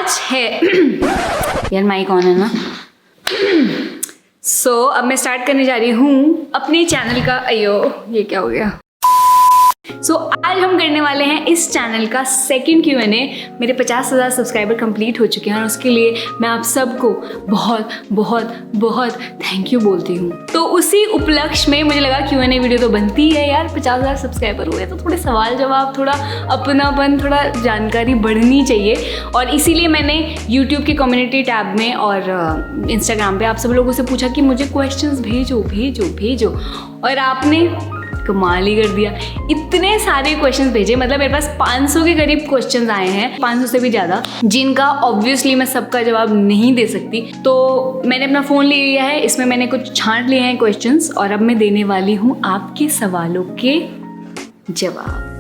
आज है यार माइक ऑन है ना। अब मैं स्टार्ट करने जा रही हूँ अपने चैनल का। अयो ये क्या हो गया। आज हम करने वाले हैं इस चैनल का सेकंड Q&A। मेरे 50,000 सब्सक्राइबर कंप्लीट हो चुके हैं और उसके लिए मैं आप सबको बहुत बहुत बहुत थैंक यू बोलती हूँ। तो उसी उपलक्ष्य में मुझे लगा Q&A वीडियो तो बनती है यार, 50,000 सब्सक्राइबर हुए तो थोड़े सवाल जवाब, थोड़ा अपनापन, थोड़ा जानकारी बढ़नी चाहिए। और इसीलिए मैंने यूट्यूब की कम्युनिटी टैब में और इंस्टाग्राम पे आप सब लोगों से पूछा कि मुझे क्वेश्चंस भेजो भेजो भेजो, और आपने कमाल ही कर दिया। इतने सारे क्वेश्चंस भेजे, मतलब मेरे पास 500 के करीब क्वेश्चंस आए हैं, 500 से भी ज़्यादा, जिनका ऑब्वियसली मैं सबका जवाब नहीं दे सकती। तो मैंने अपना फ़ोन ले लिया है, इसमें मैंने कुछ छांट लिए हैं क्वेश्चंस और अब मैं देने वाली हूँ आपके सवालों के जवाब।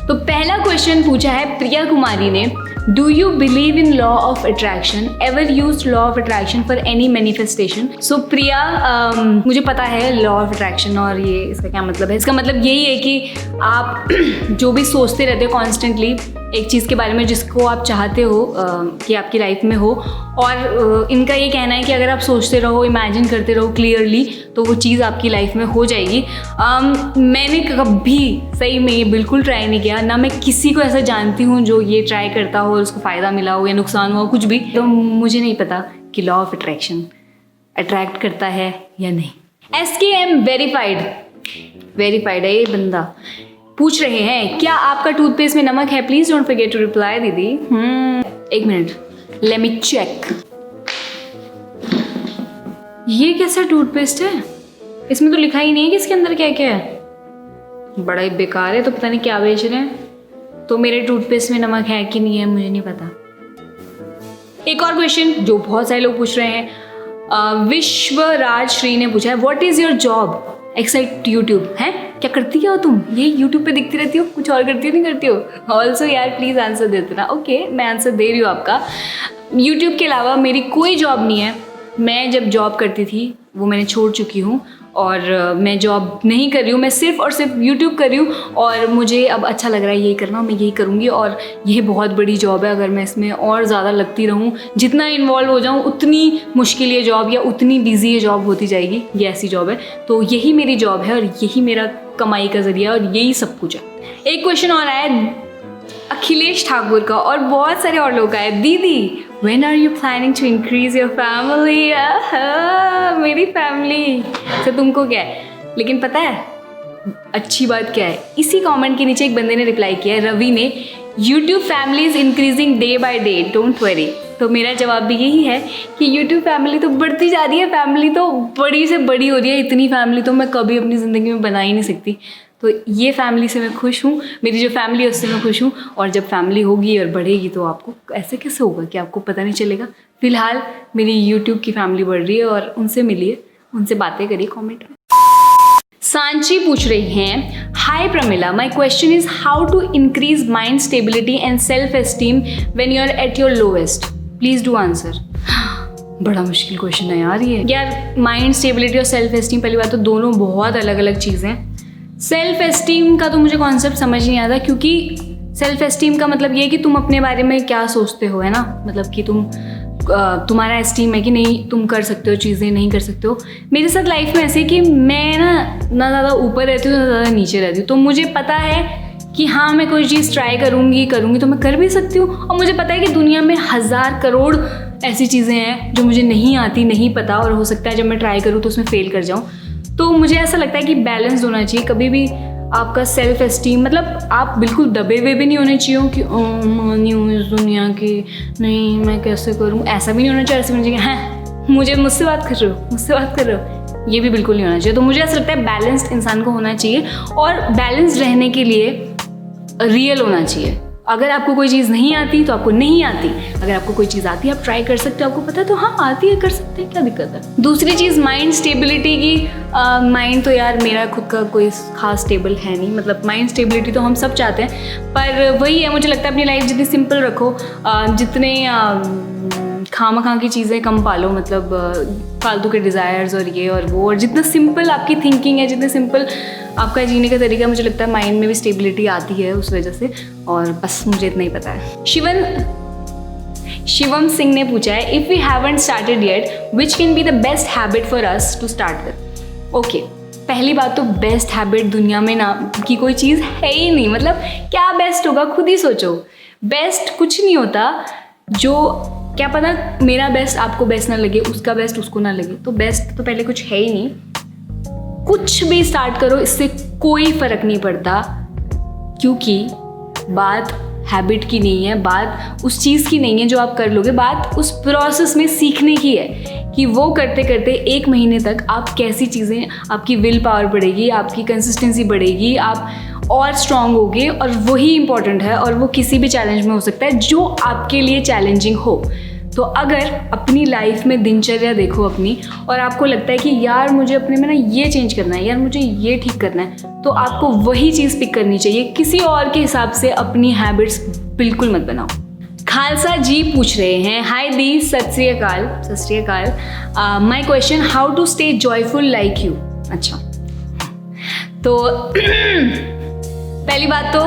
तो पहला क्वेश्चन पूछा है प्रिया कुमारी ने, do you believe in law of attraction, ever use law of attraction for any manifestation. So Priya, मुझे पता है लॉ ऑफ अट्रैक्शन और ये इसका क्या मतलब है। इसका मतलब यही है कि आप जो भी सोचते रहते हो कॉन्स्टेंटली एक चीज़ के बारे में जिसको आप चाहते हो कि आपकी लाइफ में हो, और इनका ये कहना है कि अगर आप सोचते रहो, इमेजिन करते रहो क्लियरली, तो वो चीज़ आपकी लाइफ में हो जाएगी। मैंने कभी सही में ये बिल्कुल ट्राई नहीं किया, ना मैं किसी को ऐसा जानती हूँ जो ये ट्राई करता हो और उसको फ़ायदा मिला हो या नुकसान हुआ कुछ भी। तो मुझे नहीं पता कि लॉ ऑफ अट्रैक्शन अट्रैक्ट करता है या नहीं। SKM वेरीफाइड है ये बंदा। पूछ रहे हैं क्या आपका टूथपेस्ट में नमक है, please don't forget to reply दीदी। एक मिनट, लेट मी चेक। ये कैसा टूथपेस्ट है, इसमें तो लिखा ही नहीं है कि इसके अंदर क्या क्या है। बड़ा ही बेकार है, तो पता नहीं क्या बेच रहे हैं। तो मेरे टूथपेस्ट में नमक है कि नहीं है मुझे नहीं पता। एक और क्वेश्चन जो बहुत सारे लोग पूछ रहे हैं, विश्वराज श्री ने पूछा है what is your job except YouTube. है क्या करती हो तुम, ये यूट्यूब पे दिखती रहती हो, कुछ और करती हो नहीं करती हो। ऑल्सो यार प्लीज़ आंसर दे देना। ओके मैं आंसर दे रही हूँ आपका। यूट्यूब के अलावा मेरी कोई जॉब नहीं है। मैं जब जॉब करती थी वो मैंने छोड़ चुकी हूँ और मैं जॉब नहीं कर रही हूँ, मैं सिर्फ और सिर्फ यूट्यूब कर रही हूँ। और मुझे अब अच्छा लग रहा है यही करना, मैं यही करूँगी। और ये बहुत बड़ी जॉब है, अगर मैं इसमें और ज़्यादा लगती रहूँ, जितना इन्वॉल्व हो जाऊँ उतनी मुश्किल ये जॉब या उतनी बिजी ये जॉब होती जाएगी। ये ऐसी जॉब है, तो यही मेरी जॉब है और यही मेरा कमाई का जरिया और यही सब कुछ है। एक क्वेश्चन और आया अखिलेश ठाकुर का और बहुत सारे और लोग आए, दीदी when are you planning to increase your family। मेरी फैमिली से तुमको क्या है, लेकिन पता है अच्छी बात क्या है, इसी कमेंट के नीचे एक बंदे ने रिप्लाई किया है, रवि ने, YouTube family is increasing day by day, don't worry. तो मेरा जवाब भी यही है कि YouTube फैमिली तो बढ़ती जा रही है, फैमिली तो बड़ी से बड़ी हो रही है। इतनी फैमिली तो मैं कभी अपनी ज़िंदगी में बना ही नहीं सकती। तो ये फैमिली से मैं खुश हूँ, मेरी जो फैमिली है उससे मैं खुश हूँ। और जब फैमिली होगी और बढ़ेगी तो आपको ऐसे कैसे होगा कि आपको पता नहीं चलेगा। फिलहाल मेरी यूट्यूब की फैमिली बढ़ रही है और उनसे मिलिए, उनसे बातें करिए कमेंट में। सांची पूछ रही हैं, hi Pramila, my question is how to increase mind stability and self esteem when you are at your lowest, please do answer. बड़ा मुश्किल क्वेश्चन है यार ये। यार माइंड स्टेबिलिटी और सेल्फ एस्टीम, पहली बात तो दोनों बहुत अलग अलग चीज़ें हैं। सेल्फ एस्टीम का तो मुझे कॉन्सेप्ट समझ नहीं आता, क्योंकि सेल्फ एस्टीम का मतलब ये है कि तुम अपने बारे में क्या सोचते हो, है ना। मतलब कि तुम्हारा एस्टीम है कि नहीं तुम कर सकते हो चीज़ें, नहीं कर सकते हो। मेरे साथ लाइफ में ऐसे कि मैं ना ज़्यादा ऊपर रहती हूँ ना ज़्यादा नीचे रहती हूँ। तो मुझे पता है कि हाँ मैं कोई चीज़ ट्राई करूँगी तो मैं कर भी सकती हूँ। और मुझे पता है कि दुनिया में 1000 करोड़ ऐसी चीज़ें हैं जो मुझे नहीं आती, नहीं पता, और हो सकता है जब मैं ट्राई करूँ तो उसमें फेल कर जाऊँ। तो मुझे ऐसा लगता है कि बैलेंस होना चाहिए। कभी भी आपका सेल्फ एस्टीम, मतलब आप बिल्कुल दबे हुए भी नहीं होने चाहिए कि मानी हूँ इस दुनिया की, नहीं मैं कैसे करूँ, ऐसा भी नहीं होना चाहिए। ऐसे मुझे हाँ मुझसे बात कर रहे हो, ये भी बिल्कुल नहीं होना चाहिए। तो मुझे ऐसा लगता है बैलेंस्ड इंसान को होना चाहिए, और बैलेंस्ड रहने के लिए रियल होना चाहिए। अगर आपको कोई चीज़ नहीं आती तो आपको नहीं आती, अगर आपको कोई चीज़ आती है आप ट्राई कर सकते हो, आपको पता है तो हाँ आती है, कर सकते हैं, क्या दिक्कत है। दूसरी चीज़ माइंड स्टेबिलिटी की, माइंड तो यार मेरा खुद का कोई खास स्टेबल है नहीं। मतलब माइंड स्टेबिलिटी तो हम सब चाहते हैं, पर वही है, मुझे लगता है अपनी लाइफ जितनी सिंपल रखो, जितने खामा की चीज़ें कम पालो, मतलब फालतू के डिज़ायर्स और ये और वो, और जितना सिंपल आपकी थिंकिंग है, जितने सिंपल आपका जीने का तरीका, मुझे लगता है माइंड में भी स्टेबिलिटी आती है उस वजह से। और बस मुझे इतना ही पता है। शिवम सिंह ने पूछा है, if we haven't started yet which can be the best habit for us to start with. Okay, पहली बात तो बेस्ट हैबिट दुनिया में ना की कोई चीज़ है ही नहीं। मतलब क्या बेस्ट होगा, खुद ही सोचो। बेस्ट कुछ नहीं होता, जो क्या पता मेरा बेस्ट आपको बेस्ट ना लगे, उसका बेस्ट उसको ना लगे, तो बेस्ट तो पहले कुछ है ही नहीं। कुछ भी स्टार्ट करो, इससे कोई फर्क नहीं पड़ता, क्योंकि बात हैबिट की नहीं है, बात उस चीज़ की नहीं है जो आप कर लोगे, बात उस प्रोसेस में सीखने की है कि वो करते करते 1 महीने तक आप कैसी चीज़ें, आपकी विल पावर बढ़ेगी, आपकी कंसिस्टेंसी बढ़ेगी, आप और स्ट्रांग होगे, और वही इंपॉर्टेंट है। और वो किसी भी चैलेंज में हो सकता है जो आपके लिए चैलेंजिंग हो। तो अगर अपनी लाइफ में दिनचर्या देखो अपनी, और आपको लगता है कि यार मुझे अपने में ना ये चेंज करना है, यार मुझे ये ठीक करना है, तो आपको वही चीज़ पिक करनी चाहिए। किसी और के हिसाब से अपनी हैबिट्स बिल्कुल मत बनाओ। खालसा जी पूछ रहे हैं, हाय दी, Sat Shri Akal, my question, how to stay joyful like you. अच्छा, तो पहली बात तो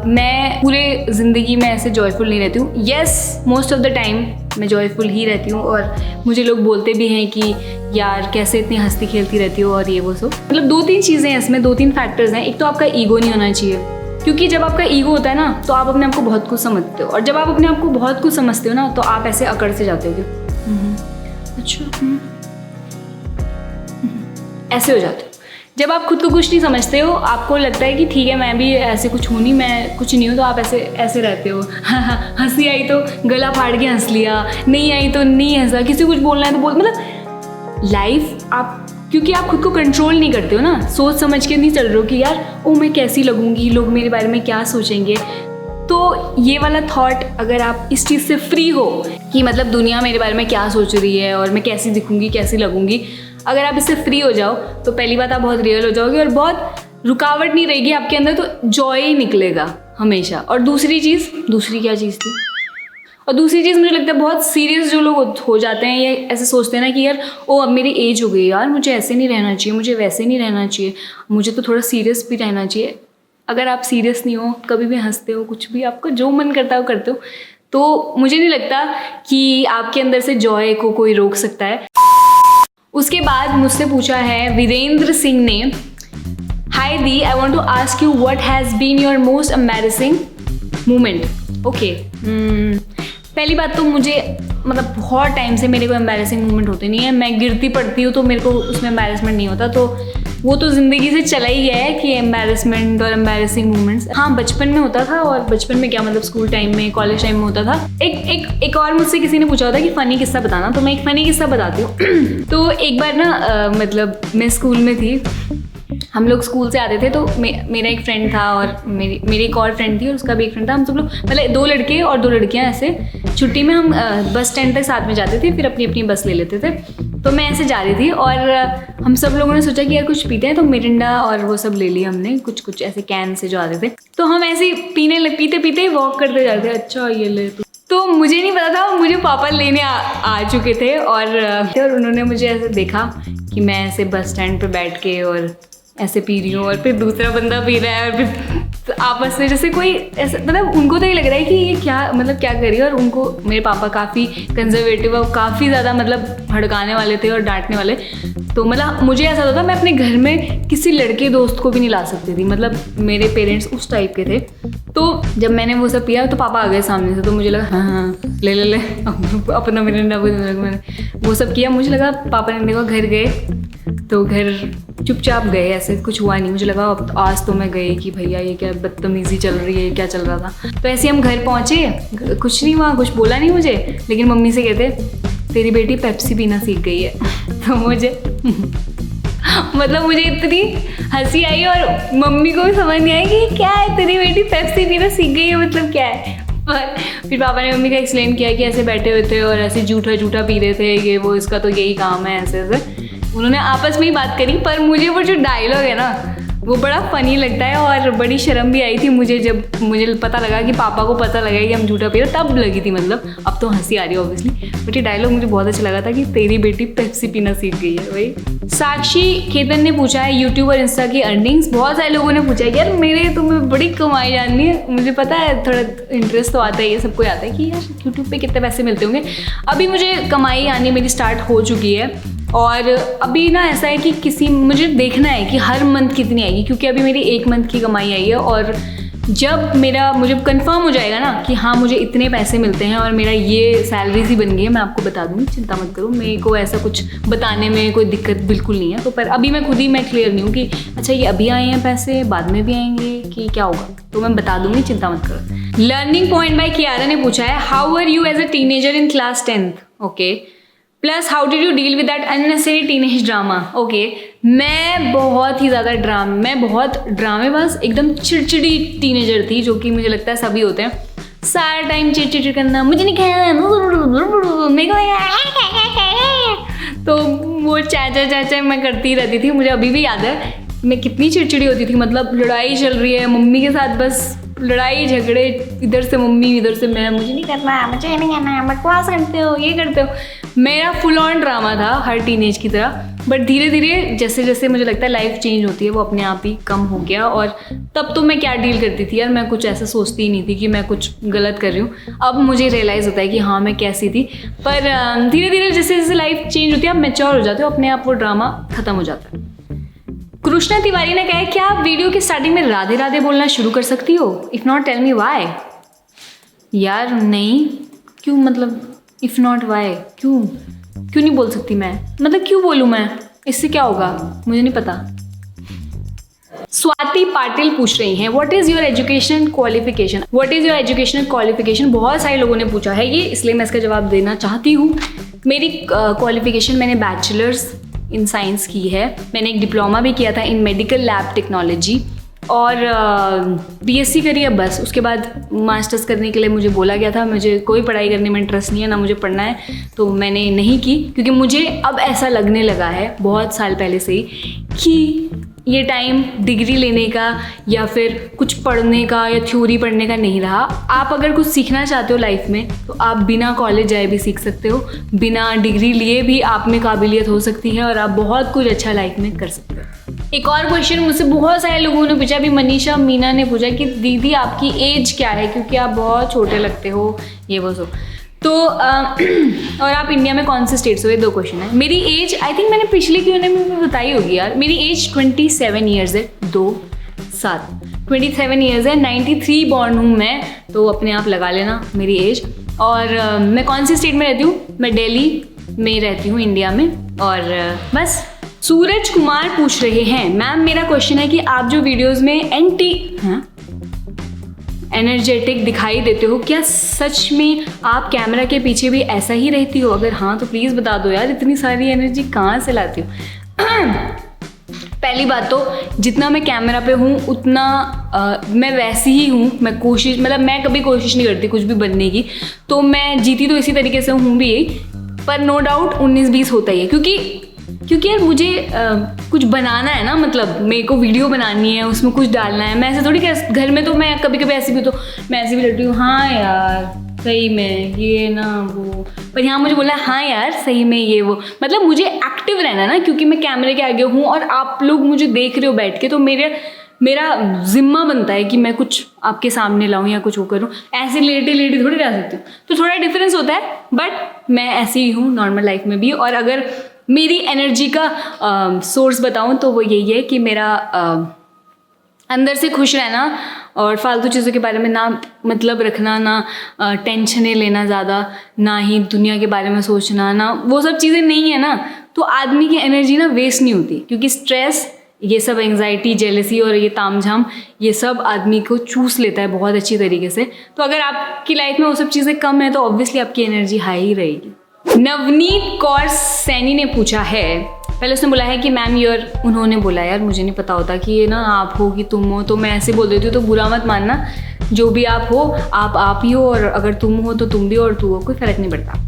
मैं पूरे ज़िंदगी में ऐसे जॉयफुल नहीं रहती हूँ। Yes, most of the time मैं जॉयफुल ही रहती हूँ, और मुझे लोग बोलते भी हैं कि यार कैसे इतनी हंसती खेलती रहती हो और ये वो सब। मतलब 2-3 चीज़ें हैं इसमें, 2-3 फैक्टर्स हैं। एक तो आपका ईगो नहीं होना चाहिए, क्योंकि जब आपका ईगो होता है ना तो आप अपने आप को बहुत कुछ समझते हो, और जब आप अपने आप को बहुत कुछ समझते हो ना तो आप ऐसे अकड़ से जाते हो, अच्छा ऐसे हो जाते हो। जब आप खुद को कुछ नहीं समझते हो, आपको लगता है कि ठीक है मैं भी ऐसे कुछ हूँ नहीं, मैं कुछ नहीं हूँ, तो आप ऐसे रहते हो। हंसी आई तो गला फाड़ के हंस लिया, नहीं आई तो नहीं हंसा, किसी को कुछ बोलना है तो बोल। मतलब लाइफ आप, क्योंकि आप खुद को कंट्रोल नहीं करते हो ना, सोच समझ के नहीं चल रहे हो कि यार ओ मैं कैसी लगूंगी, लोग मेरे बारे में क्या सोचेंगे। तो ये वाला थॉट, अगर आप इस चीज़ से फ्री हो कि मतलब दुनिया मेरे बारे में क्या सोच रही है और मैं कैसी दिखूंगी, कैसी लगूंगी, अगर आप इससे फ्री हो जाओ तो पहली बात आप बहुत रियल हो जाओगे, और बहुत रुकावट नहीं रहेगी आपके अंदर, तो जॉय ही निकलेगा हमेशा। और दूसरी क्या चीज़ थी, और दूसरी चीज़ मुझे लगता है बहुत सीरियस जो लोग हो जाते हैं, ये ऐसे सोचते हैं ना कि यार ओ अब मेरी एज हो गई यार, मुझे ऐसे नहीं रहना चाहिए, मुझे वैसे नहीं रहना चाहिए, मुझे तो थोड़ा सीरियस भी रहना चाहिए। अगर आप सीरियस नहीं हो, कभी भी हंसते हो, कुछ भी आपको जो मन करता है वो करते हो, तो मुझे नहीं लगता कि आपके अंदर से जॉय को कोई रोक सकता है। उसके बाद मुझसे पूछा है वीरेंद्र सिंह ने, हाय दी, I want to ask you what has been your most embarrassing moment. Okay, पहली बात तो मुझे मतलब बहुत टाइम से मेरे को एम्बैरेसिंग मोमेंट होते नहीं है। मैं गिरती पड़ती हूँ तो मेरे को उसमें एम्बैरेसमेंट नहीं होता, तो वो तो ज़िंदगी से चला ही गया है कि एम्बैरेसमेंट और एम्बैरेसिंग मोमेंट्स। हाँ, बचपन में होता था, और बचपन में क्या मतलब स्कूल टाइम में, कॉलेज टाइम में होता था। एक और मुझसे किसी ने पूछा होता कि फ़नी किस्सा बताना, तो मैं एक फ़नी किस्सा बताती हूँ। तो एक बार ना मतलब मैं स्कूल में थी, हम लोग स्कूल से आते थे, तो मेरा एक फ्रेंड था और मेरी एक और फ्रेंड थी और उसका भी एक फ्रेंड था। हम सब लोग मतलब 2 लड़के और 2 लड़कियां ऐसे छुट्टी में हम बस स्टैंड तक साथ में जाते थे, फिर अपनी अपनी बस ले लेते थे। तो मैं ऐसे जा रही थी और हम सब लोगों ने सोचा कि यार कुछ पीते हैं, तो मिरिंडा और वो सब ले लिया हमने, कुछ ऐसे कैन से जो आते थे। तो हम ऐसे पीते पीते वॉक करते जाते थे। अच्छा ये ले तो मुझे नहीं पता था, मुझे पापा लेने आ चुके थे और उन्होंने मुझे ऐसे देखा कि मैं ऐसे बस स्टैंड पे बैठ के और ऐसे पी रही हूँ, और फिर दूसरा बंदा पी रहा है, और फिर आपस में जैसे कोई ऐसा, मतलब उनको तो ये लग रहा है कि ये क्या मतलब क्या कर रही है। और उनको मेरे पापा काफ़ी कंजर्वेटिव और काफ़ी ज़्यादा मतलब भड़काने वाले थे और डांटने वाले। तो मतलब मुझे ऐसा होता था मैं अपने घर में किसी लड़के दोस्त को भी नहीं ला सकती थी, मतलब मेरे पेरेंट्स उस टाइप के थे। तो जब मैंने वो सब पिया तो पापा आ गए सामने से, तो मुझे लगा हाँ ले अपना मिरिंडा मैंने वो सब किया। मुझे लगा पापा ने देखा, घर गए तो घर चुपचाप गए, ऐसे कुछ हुआ नहीं। मुझे लगा अब आज तो मैं गई कि भैया ये क्या बदतमीजी चल रही है, क्या चल रहा था। तो ऐसे हम घर पहुँचे, कुछ नहीं हुआ, कुछ बोला नहीं मुझे, लेकिन मम्मी से कहते तेरी बेटी पेप्सी पीना सीख गई है। तो मुझे मतलब मुझे इतनी हंसी आई और मम्मी को भी समझ नहीं आई कि क्या है तेरी बेटी पेप्सी पीना सीख गई है, मतलब क्या है। और फिर पापा ने मम्मी का एक्सप्लेन किया कि ऐसे बैठे हुए थे और ऐसे झूठा पी रहे थे, ये वो इसका तो यही काम है, ऐसे उन्होंने आपस में ही बात करी। पर मुझे वो जो डायलॉग है ना, वो बड़ा फनी लगता है और बड़ी शर्म भी आई थी मुझे जब मुझे पता लगा कि पापा को पता लगा कि हम झूठा पी रहे, तब लगी थी मतलब। अब तो हंसी आ रही है ऑब्वियसली, बट ये डायलॉग मुझे बहुत अच्छा लगा था कि तेरी बेटी पेप्सी पीना सीख गई है भाई। साक्षी खेतन ने पूछा है यूट्यूब और इंस्टा की अर्निंग्स। बहुत सारे लोगों ने पूछा है यार मेरे तुम्हें बड़ी कमाई जाननी है। मुझे पता है थोड़ा इंटरेस्ट तो आता है, ये सबको आता है कि यार यूट्यूब पे कितने पैसे मिलते होंगे। अभी मुझे कमाई आनी मेरी स्टार्ट हो चुकी है और अभी ना ऐसा है कि मुझे देखना है कि हर मंथ कितनी आएगी, क्योंकि अभी मेरी 1 मंथ की कमाई आई है और जब मुझे कंफर्म हो जाएगा ना कि हाँ मुझे इतने पैसे मिलते हैं और मेरा ये सैलरी सी बन गई है, मैं आपको बता दूँगी, चिंता मत करो। मेरे को ऐसा कुछ बताने में कोई दिक्कत बिल्कुल नहीं है। तो पर अभी मैं खुद ही क्लियर नहीं हूँ कि अच्छा ये अभी आए हैं पैसे, बाद में भी आएंगे कि क्या होगा, तो मैं बता दूँगी, चिंता मत करो। लर्निंग पॉइंट बाय कियारा ने पूछा है how are you as a teenager in class 10th। Okay, plus how did you deal with that unnecessary teenage drama. Okay, मैं बहुत ही ज़्यादा ड्रामेबाज एकदम चिड़चिड़ी टीनेजर थी, जो कि मुझे लगता है सभी होते हैं। सारा टाइम चिड़चिड़ करना, मुझे नहीं खाना, तो वो चाचा मैं करती रहती थी। मुझे अभी भी याद है मैं कितनी चिड़चिड़ी होती थी, मतलब लड़ाई चल रही है मम्मी के साथ, बस लड़ाई झगड़े, इधर से मम्मी इधर से मैं, मुझे नहीं करना, मुझे नहीं करना, बकवास करते हो, ये करते हो। मेरा फुल ऑन ड्रामा था हर टीनेज की तरह। बट धीरे धीरे जैसे जैसे मुझे लगता है लाइफ चेंज होती है वो अपने आप ही कम हो गया। और तब तो मैं क्या डील करती थी यार, मैं कुछ ऐसा सोचती ही नहीं थी कि मैं कुछ गलत कर रही हूँ। अब मुझे रियलाइज़ होता है कि हाँ मैं कैसी थी। पर धीरे धीरे जैसे जैसे लाइफ चेंज होती है आप मैच्योर हो जाते हो, अपने आप वो ड्रामा ख़त्म हो जाता है। कृष्णा तिवारी ने कहा है क्या आप वीडियो के स्टार्टिंग में राधे राधे बोलना शुरू कर सकती हो? If not tell me why. यार नहीं, क्यों, मतलब इफ़ नॉट वाई, क्यों नहीं बोल सकती मैं, मतलब क्यों बोलूँ मैं, इससे क्या होगा, मुझे नहीं पता। स्वाति पाटिल पूछ रही हैं what is your education qualification. What is your educational qualification बहुत सारे लोगों ने पूछा है ये, इसलिए मैं इसका जवाब देना चाहती हूँ। मेरी क्वालिफिकेशन, मैंने बैचलर्स इन साइंस की है, मैंने एक डिप्लोमा भी किया था इन मेडिकल लैब टेक्नोलॉजी और बीएससी करी है बस। उसके बाद मास्टर्स करने के लिए मुझे बोला गया था, मुझे कोई पढ़ाई करने में इंटरेस्ट नहीं है, ना मुझे पढ़ना है, तो मैंने नहीं की। क्योंकि मुझे अब ऐसा लगने लगा है बहुत साल पहले से ही कि ये टाइम डिग्री लेने का या फिर कुछ पढ़ने का या थ्योरी पढ़ने का नहीं रहा। आप अगर कुछ सीखना चाहते हो लाइफ में तो आप बिना कॉलेज जाए भी सीख सकते हो, बिना डिग्री लिए भी आप में काबिलियत हो सकती है और आप बहुत कुछ अच्छा लाइफ में कर सकते हो। एक और क्वेश्चन मुझसे बहुत सारे लोगों ने पूछा, अभी मनीषा मीना ने पूछा कि दीदी आपकी एज क्या है, क्योंकि आप बहुत छोटे लगते हो, ये वो सो। तो और आप इंडिया में कौन से स्टेट से हो, ये 2 क्वेश्चन है। मेरी एज आई थिंक मैंने पिछले Q&A में बताई होगी यार, मेरी एज 27 ईयर्स है, 27 ईयर्स है, 93 बॉर्न हूँ मैं, तो अपने आप लगा लेना मेरी एज। और मैं कौन सी स्टेट में रहती हूँ, मैं दिल्ली में रहती हूँ इंडिया में। और बस। सूरज कुमार पूछ रहे हैं मैम मेरा क्वेश्चन है कि आप जो वीडियोज़ में एनर्जेटिक दिखाई देते हो, क्या सच में आप कैमरा के पीछे भी ऐसा ही रहती हो? अगर हाँ तो प्लीज़ बता दो यार, इतनी सारी एनर्जी कहाँ से लाती हो? पहली बात तो जितना मैं कैमरा पे हूँ उतना मैं वैसी ही हूँ। मैं कभी कोशिश नहीं करती कुछ भी बनने की, तो मैं जीती तो इसी तरीके से हूँ भी यही। पर नो डाउट 19-20 होता ही है, क्योंकि यार मुझे कुछ बनाना है ना, मतलब मेरे को वीडियो बनानी है, उसमें कुछ डालना है। मैं ऐसे थोड़ी घर में तो मैं कभी कभी ऐसी भी, तो मैं ऐसी भी लड़ती हूँ हाँ यार सही में ये ना वो, पर यहाँ मुझे बोला हाँ यार सही में ये वो, मतलब मुझे एक्टिव रहना ना, क्योंकि मैं कैमरे के आगे हूँ और आप लोग मुझे देख रहे हो बैठ के, तो मेरा जिम्मा बनता है कि मैं कुछ आपके सामने लाऊं या कुछ वो करूं। ऐसे लेटी थोड़ी रह सकती हूँ, तो थोड़ा डिफरेंस होता है, बट मैं ऐसी ही हूँ नॉर्मल लाइफ में भी। और अगर मेरी एनर्जी का सोर्स बताऊं तो वो यही है कि मेरा अंदर से खुश रहना और फालतू चीज़ों के बारे में ना मतलब रखना, ना टेंशनें लेना ज़्यादा, ना ही दुनिया के बारे में सोचना, ना वो सब चीज़ें नहीं है ना, तो आदमी की एनर्जी ना वेस्ट नहीं होती। क्योंकि स्ट्रेस, ये सब एंग्जाइटी, जेलसी और ये तामझाम, ये सब आदमी को चूस लेता है बहुत अच्छी तरीके से। तो अगर आपकी लाइफ में वो सब चीज़ें कम है तो ऑब्वियसली आपकी एनर्जी हाई ही रहेगी। नवनीत कौर सैनी ने पूछा है पहले उसने बोला है कि मैम यूर, उन्होंने बोला, यार मुझे नहीं पता होता कि ये ना आप हो कि तुम हो, तो मैं ऐसे बोल देती हूँ, तो बुरा मत मानना। जो भी आप हो, आप ही हो, और अगर तुम हो तो तुम भी और तू हो, कोई फ़र्क नहीं पड़ता।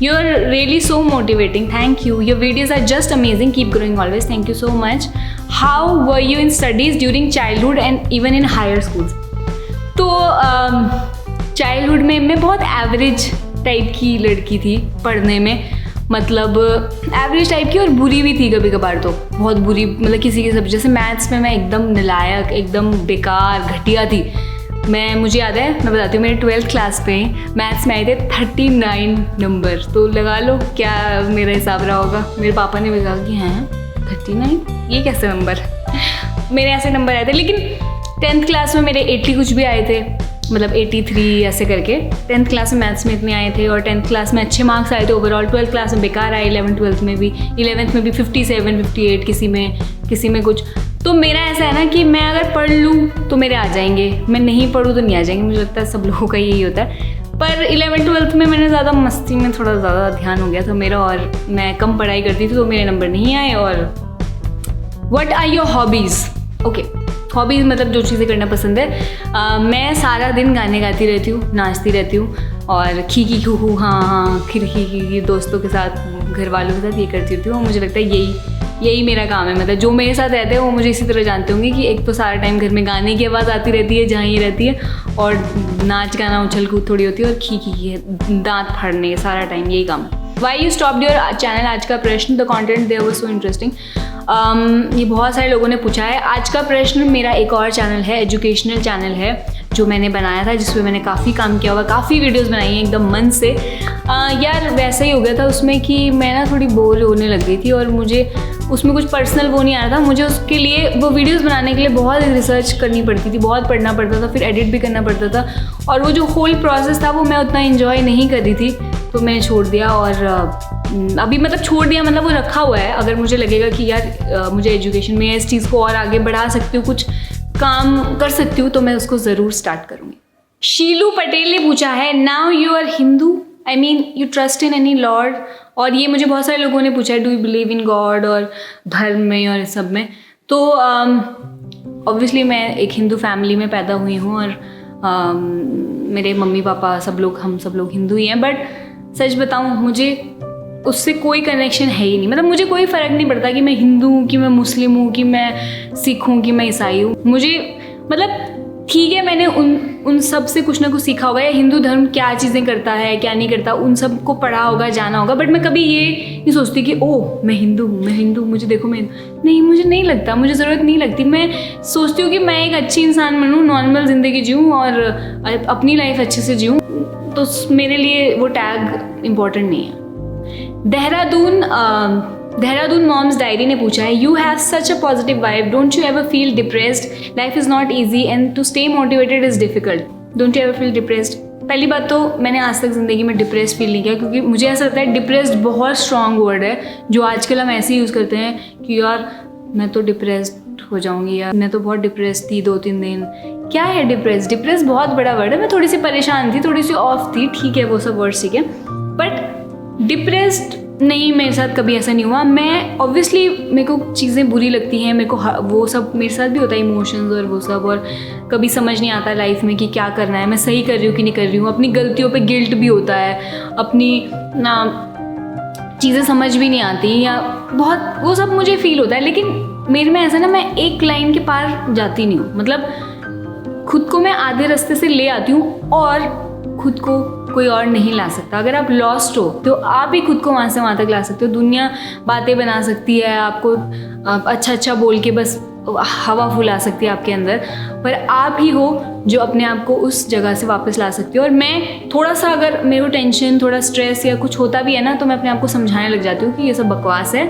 You are really so motivating. Thank you. Your videos are just amazing. Keep growing always. Thank you so much. How were you in studies during childhood and even in higher schools? तो childhood में मैं बहुत average type की लड़की थी पढ़ने में, मतलब एवरेज टाइप की, और बुरी भी थी कभी कभार, तो बहुत बुरी, मतलब किसी के सब। जैसे मैथ्स में मैं एकदम नालायक, एकदम बेकार, घटिया थी मैं। मुझे याद है, मैं बताती हूँ, मेरे 12th क्लास पे मैथ्स में आए थे 39 नंबर। तो लगा लो क्या मेरा हिसाब रहा होगा। मेरे पापा ने भी कहा कि हैं 39, ये कैसे नंबर मेरे ऐसे नंबर आए थे। लेकिन 10th क्लास में मेरे 80 कुछ भी आए थे, मतलब 83 ऐसे करके। 10th क्लास में मैथ्स में इतने आए थे, और 10th क्लास में अच्छे मार्क्स आए थे ओवरऑल। 12th क्लास में बेकार आए, 11th 12th में भी, 11th में भी 57 58, किसी में कुछ। तो मेरा ऐसा है ना कि मैं अगर पढ़ लूँ तो मेरे आ जाएंगे, मैं नहीं पढ़ूँ तो नहीं आ जाएंगे। मुझे लगता है सब लोगों का यही होता है। पर 11th 12th में मैंने ज़्यादा मस्ती में थोड़ा ज़्यादा ध्यान हो गया था मेरा, और मैं कम पढ़ाई करती थी, तो मेरे नंबर नहीं आए। और what are your hobbies? Okay, hobbies मतलब जो चीज़ें करना पसंद है। मैं सारा दिन गाने गाती रहती हूँ, नाचती रहती हूँ, और खी खू हाँ खिर खी दोस्तों के साथ, घर वालों के साथ ये करती रहती हूँ। मुझे लगता है यही मेरा काम है। मतलब जो मेरे साथ रहते हैं वो मुझे इसी तरह जानते होंगे कि एक तो सारा टाइम घर में गाने की आवाज़ आती रहती है जहाँ ये रहती है, और नाच गाना उछल कूद थोड़ी होती है, और खी दांत फाड़ने, सारा टाइम यही काम है। Why you stopped your channel? आज का प्रश्न, the content there was so interesting. ये बहुत सारे लोगों ने पूछा है। आज का प्रश्न, मेरा एक और चैनल है, एजुकेशनल चैनल है, जो मैंने बनाया था, जिसमें मैंने काफ़ी काम किया हुआ, काफ़ी वीडियोस बनाई हैं एकदम मन से। यार वैसा ही हो गया था उसमें कि मैं ना थोड़ी बोर होने लग गई थी, और मुझे उसमें कुछ पर्सनल वो नहीं आ रहा था। मुझे उसके लिए, वो वीडियोस बनाने के लिए बहुत रिसर्च करनी पड़ती थी, बहुत पढ़ना पड़ता था, फिर एडिट भी करना पड़ता था, और वो जो होल प्रोसेस था वो मैं उतना एंजॉय नहीं कर रही थी, तो मैंने छोड़ दिया। और अभी मतलब छोड़ दिया मतलब वो रखा हुआ है। अगर मुझे लगेगा कि यार मुझे एजुकेशन में इस चीज़ को और आगे बढ़ा सकती हूँ, कुछ काम कर सकती हूँ, तो मैं उसको ज़रूर स्टार्ट करूँगी। शीलू पटेल ने पूछा है, now you are Hindu, I mean you trust in any lord? और ये मुझे बहुत सारे लोगों ने पूछा है, do you believe in god और धर्म में और इस सब में। तो ऑब्वियसली मैं एक हिंदू फैमिली में पैदा हुई हूँ, और मेरे मम्मी पापा सब लोग, हम सब लोग हिंदू ही हैं। बट सच बताऊँ, मुझे उससे कोई कनेक्शन है ही नहीं। मतलब मुझे कोई फ़र्क नहीं पड़ता कि मैं हिंदू हूँ, कि मैं मुस्लिम हूँ, कि मैं सिख हूँ, कि मैं ईसाई हूँ। मुझे मतलब ठीक है, मैंने उन सब से कुछ ना कुछ सीखा होगा, या हिंदू धर्म क्या चीज़ें करता है क्या नहीं करता, उन सब को पढ़ा होगा, जाना होगा। बट मैं कभी ये नहीं सोचती कि ओह मैं हिंदू हूँ, मुझे देखो मैं नहीं, मुझे नहीं लगता, मुझे ज़रूरत नहीं लगती। मैं सोचती हूँ कि मैं एक अच्छी इंसान बनूँ, नॉर्मल ज़िंदगी जीऊँ, और अपनी लाइफ अच्छे से जीऊँ। तो मेरे लिए वो टैग इम्पॉर्टेंट नहीं है। देहरादून मॉम्स डायरी ने पूछा है, you have such a positive vibe, don't you ever feel depressed? Life is not easy and to stay motivated is difficult, don't you ever feel depressed? पहली बात तो मैंने आज तक ज़िंदगी में डिप्रेस्ड फील नहीं किया, क्योंकि मुझे ऐसा लगता है डिप्रेस्ड बहुत स्ट्रॉन्ग वर्ड है, जो आजकल हम ऐसे यूज़ करते हैं कि यार मैं तो डिप्रेस्ड हो जाऊँगी, यार मैं तो बहुत डिप्रेस्ड थी 2-3 दिन। क्या है डिप्रेस बहुत बड़ा वर्ड है। मैं थोड़ी सी परेशान थी, थोड़ी सी ऑफ थी, ठीक है, वो सब वर्ड्स ठीक है, बट डिप्रेस्ड नहीं, मेरे साथ कभी ऐसा नहीं हुआ। मैं ऑब्वियसली, मेरे को चीज़ें बुरी लगती हैं, मेरे को वो सब मेरे साथ भी होता है, इमोशंस और वो सब, और कभी समझ नहीं आता लाइफ में कि क्या करना है, मैं सही कर रही हूँ कि नहीं कर रही हूँ। अपनी गलतियों पे गिल्ट भी होता है, अपनी चीज़ें समझ भी नहीं आती, या बहुत वो सब मुझे फील होता है। लेकिन मेरे में ऐसा ना, मैं एक लाइन के पार जाती नहीं हूँ। मतलब खुद को मैं आधे रास्ते से ले आती हूँ, और खुद को कोई और नहीं ला सकता। अगर आप लॉस्ट हो तो आप ही खुद को वहाँ से वहाँ तक ला सकते हो। दुनिया बातें बना सकती है, आपको अच्छा बोल के बस हवा फुला सकती है आपके अंदर, पर आप ही हो जो अपने आप को उस जगह से वापस ला सकती हो। और मैं थोड़ा सा, अगर मेरे को टेंशन, थोड़ा स्ट्रेस या कुछ होता भी है ना, तो मैं अपने आप को समझाने लग जाती हूँ कि ये सब बकवास है,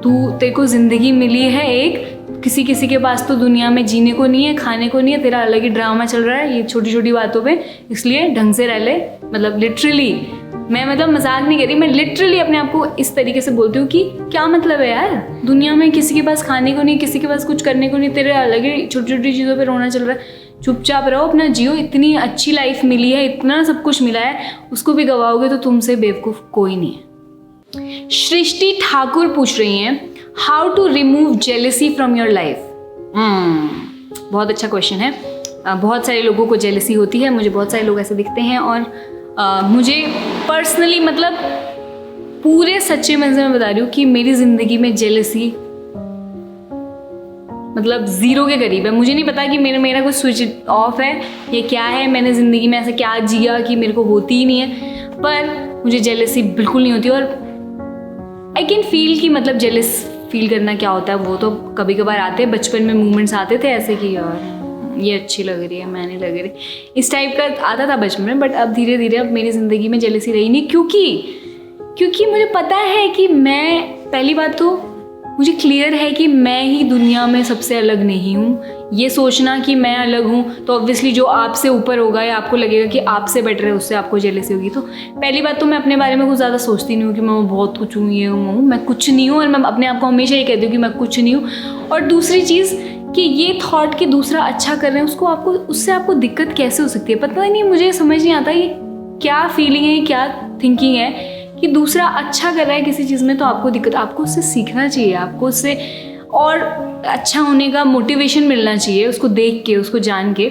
तेरे को ज़िंदगी मिली है एक, किसी के पास तो दुनिया में जीने को नहीं है, खाने को नहीं है, तेरा अलग ही ड्रामा चल रहा है ये छोटी छोटी बातों पे, इसलिए ढंग से रह ले। मतलब लिटरली, मैं मतलब मजाक नहीं कर रही, मैं लिटरली अपने आप को इस तरीके से बोलती हूँ कि क्या मतलब है यार, दुनिया में किसी के पास खाने को नहीं, किसी के पास कुछ करने को नहीं, तेरे अलग ही छोटी छोटी चीज़ों पे रोना चल रहा है। चुपचाप रहो, अपना जियो। इतनी अच्छी लाइफ मिली है, इतना सब कुछ मिला है, उसको भी गवाओगे तो तुमसे बेवकूफ़ कोई नहीं है। सृष्टि ठाकुर पूछ रही हैं, how to remove jealousy from your life. बहुत अच्छा क्वेश्चन है। बहुत सारे लोगों को जेलसी होती है, मुझे बहुत सारे लोग ऐसे दिखते हैं, और मुझे पर्सनली मतलब पूरे सच्चे मन से मैं बता रही हूँ कि मेरी ज़िंदगी में जेलसी मतलब ज़ीरो के करीब है। मुझे नहीं पता कि मेरा कोई स्विच ऑफ है ये क्या है, मैंने ज़िंदगी में ऐसा क्या जिया कि मेरे को होती ही नहीं है, पर मुझे जेलसी बिल्कुल नहीं होती। और आई कैन फील कि मतलब जेलस फील करना क्या होता है, वो तो कभी कभार आते हैं। बचपन में मूवमेंट्स आते थे ऐसे कि यार ये अच्छी लग रही है, मैं नहीं लग रही, इस टाइप का आता था बचपन में। बट अब धीरे धीरे अब मेरी ज़िंदगी में जेलसी रही नहीं, क्योंकि मुझे पता है कि मैं, पहली बात तो मुझे क्लियर है कि मैं ही दुनिया में सबसे अलग नहीं हूँ। ये सोचना कि मैं अलग हूँ तो ऑब्वियसली जो आपसे ऊपर होगा या आपको लगेगा कि आपसे बेटर है, उससे आपको जेलसी होगी। तो पहली बात तो मैं अपने बारे में कुछ ज़्यादा सोचती नहीं हूँ कि मैं बहुत कुछ हूँ, ये हूँ, मैं कुछ नहीं हूँ। और मैं अपने आप को हमेशा ये कहती हूँ कि मैं कुछ नहीं हूँ। और दूसरी चीज़ कि ये थॉट कि दूसरा अच्छा कर रहे हैं उससे आपको दिक्कत कैसे हो सकती है, पता ही नहीं, मुझे समझ नहीं आता ये क्या फीलिंग है, क्या थिंकिंग है कि दूसरा अच्छा कर रहा है किसी चीज़ में तो आपको दिक्कत। आपको उससे सीखना चाहिए, आपको उससे और अच्छा होने का मोटिवेशन मिलना चाहिए, उसको देख के, उसको जान के।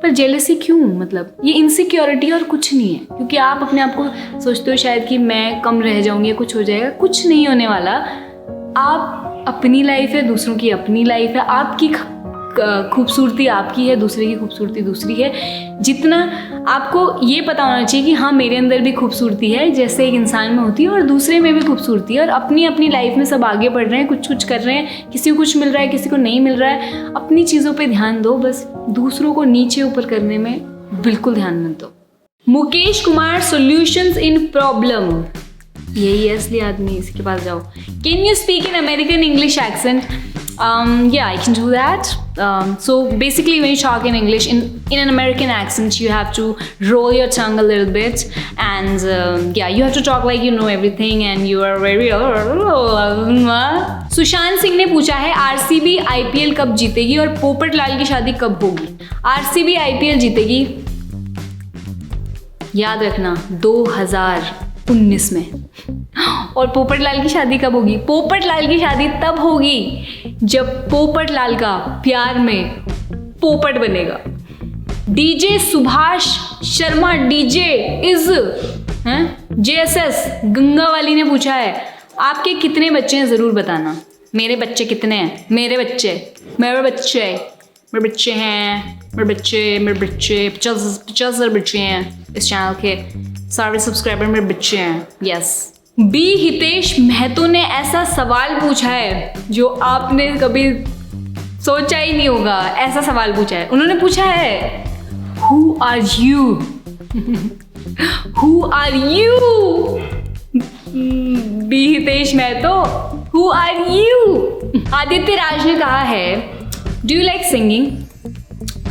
पर जेलसी क्यों? मतलब ये इनसिक्योरिटी और कुछ नहीं है, क्योंकि आप अपने आप को सोचते हो शायद कि मैं कम रह जाऊंगी, कुछ हो जाएगा। कुछ नहीं होने वाला। आप अपनी लाइफ है, दूसरों की अपनी लाइफ है। आपकी खूबसूरती आपकी है, दूसरे की खूबसूरती दूसरी है। जितना आपको ये पता होना चाहिए कि हाँ मेरे अंदर भी खूबसूरती है जैसे एक इंसान में होती है, और दूसरे में भी खूबसूरती है। और अपनी अपनी लाइफ में सब आगे बढ़ रहे हैं, कुछ कर रहे हैं, किसी को कुछ मिल रहा है, किसी को नहीं मिल रहा है। अपनी चीज़ों पे ध्यान दो, बस दूसरों को नीचे ऊपर करने में बिल्कुल ध्यान मत दो। मुकेश कुमार, सॉल्यूशंस इन प्रॉब्लम, यही है असली आदमी, इसके पास जाओ। Can you speak in American English accent? Yeah, I can do that. So basically when you talk in English, in an American accent, you have to roll your tongue a little bit, and yeah, you have to talk like you know everything and you are very Sushant Singh ने पूछा है RCB IPL कब जीतेगी और पोपट लाल की शादी कब होगी? आरसीबी आईपीएल जीतेगी, याद रखना, 2019 में। और पोपट लाल की शादी कब होगी? पोपट लाल की शादी तब होगी जब पोपट लाल का प्यार में पोपट बनेगा। DJ Subhash Sharma, DJ is JSS Ganga वाली ने पूछा है आपके कितने बच्चे हैं, जरूर बताना। मेरे बच्चे कितने हैं? मेरे बच्चे हैं 50 बच्चे हैं। इस चैनल के सारे सब्सक्राइबर मेरे बच्चे हैं। यस। बी हितेश महतो ने ऐसा सवाल पूछा है जो आपने कभी सोचा ही नहीं होगा। ऐसा सवाल पूछा है, उन्होंने पूछा है who are you? Who are you? By Hitesh Mahato, who are you? Aditya Raj ने कहा है do you like singing?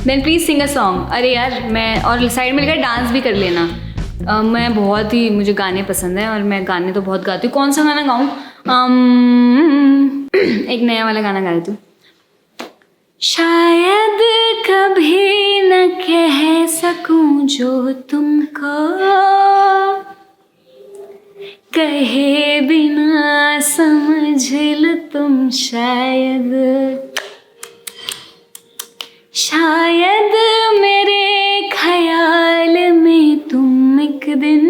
Then please sing a song. अरे यार, मैं और साइड में लिखा डांस भी कर लेना। मैं बहुत ही, मुझे गाने पसंद हैं और मैं गाने तो बहुत गाती हूँ। कौन सा गाना गाऊँ? एक नया वाला गाना गा देती हूँ। शायद कभी न कह सकूं जो तुमको, कहे बिना समझ लो तुम शायद मेरे ख्याल में तुम एक दिन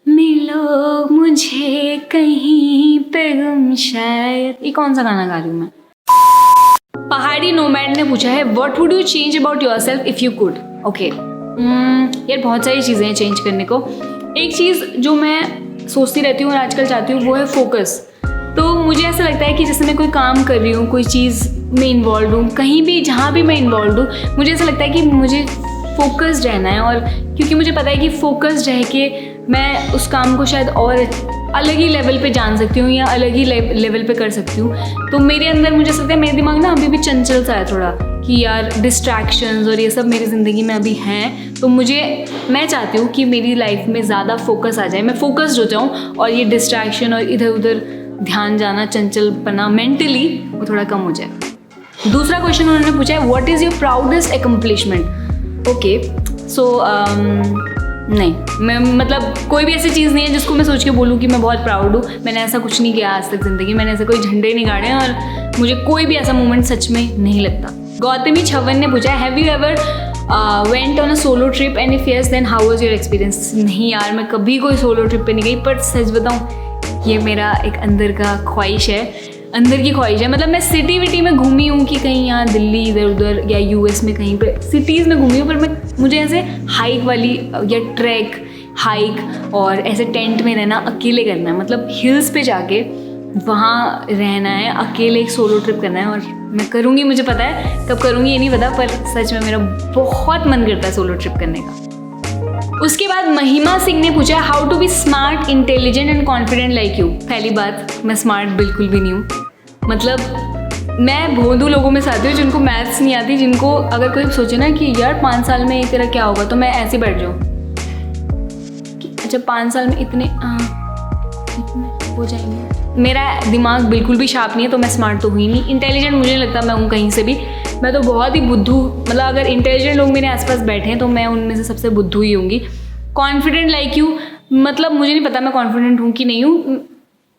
मिलो मुझे कहीं पे गुम शायद। ये कौन सा गाना गा रही हूँ मैं? पहाड़ी नोमैड ने पूछा है what would you change about yourself if you could? Okay यार, बहुत सारी चीज़ें हैं चेंज करने को। एक चीज़ जो मैं सोचती रहती हूँ और आजकल चाहती हूँ वो है फोकस। तो मुझे ऐसा लगता है कि जैसे मैं कोई काम कर रही हूँ, कोई चीज़ में इन्वॉल्व हूँ, कहीं भी जहाँ भी मैं इन्वॉल्व हूँ, मुझे ऐसा लगता है कि मुझे फोकस्ड रहना है। और क्योंकि मुझे पता है कि फोकस्ड रह के मैं उस काम को शायद और अलग ही लेवल पे जान सकती हूँ या अलग ही लेवल पे कर सकती हूँ। तो मेरे अंदर मुझे लगता है, मेरे दिमाग ना अभी भी चंचल सा है थोड़ा कि यार डिस्ट्रैक्शंस और ये सब मेरी ज़िंदगी में अभी हैं। तो मैं चाहती हूँ कि मेरी लाइफ में ज़्यादा फोकस आ जाए, मैं फोकस्ड हो जाऊँ और ये डिस्ट्रैक्शन और इधर उधर ध्यान जाना, चंचलपना मेंटली वो थोड़ा कम हो जाए। दूसरा क्वेश्चन उन्होंने पूछा है what is your proudest accomplishment? Okay, so नहीं, मैं मतलब कोई भी ऐसी चीज़ नहीं है जिसको मैं सोच के बोलूँ कि मैं बहुत प्राउड हूँ। मैंने ऐसा कुछ नहीं किया आज तक ज़िंदगी, मैंने ऐसे कोई झंडे नहीं गाड़े हैं और मुझे कोई भी ऐसा मोमेंट सच में नहीं लगता। गौतमी छवन ने पूछा, have you ever went on a solo trip and if yes then how was your experience? नहीं यार, मैं कभी कोई सोलो ट्रिप पे नहीं गई, पर सच बताऊँ ये मेरा एक अंदर का ख्वाहिश है, अंदर की ख्वाहिश है। मतलब मैं सिटी विटी में घूमी हूँ कि कहीं यहाँ दिल्ली इधर उधर या यूएस में कहीं पे सिटीज़ में घूमी हूँ, पर मुझे ऐसे हाइक वाली या ट्रैक हाइक और ऐसे टेंट में रहना अकेले करना है। मतलब हिल्स पे जाके वहाँ रहना है, अकेले एक सोलो ट्रिप करना है। और मैं करूँगी, मुझे पता है कब करूँगी ये नहीं पता, पर सच में मेरा बहुत मन करता है सोलो ट्रिप करने का। उसके बाद महिमा सिंह ने पूछा, how to be smart intelligent and confident like you? पहली बात, मैं स्मार्ट बिल्कुल भी नहीं हूँ। मतलब मैं भोंदू लोगों में से आती हूँ जिनको मैथ्स नहीं आती, जिनको अगर कोई सोचे ना कि यार 5 साल में ये तेरा क्या होगा, तो मैं ऐसे बैठ जाऊँ कि अच्छा 5 साल में इतने हो जाएंगे। मेरा दिमाग बिल्कुल भी शार्प नहीं है, तो मैं स्मार्ट तो हुई नहीं। इंटेलिजेंट मुझे नहीं लगता मैं हूँ कहीं से भी, मैं तो बहुत ही बुद्धू। मतलब अगर इंटेलिजेंट लोग मेरे आसपास बैठे हैं तो मैं उनमें से सबसे बुद्धू ही होंगी। कॉन्फिडेंट लाइक यू, मतलब मुझे नहीं पता मैं कॉन्फिडेंट हूँ कि नहीं हूँ।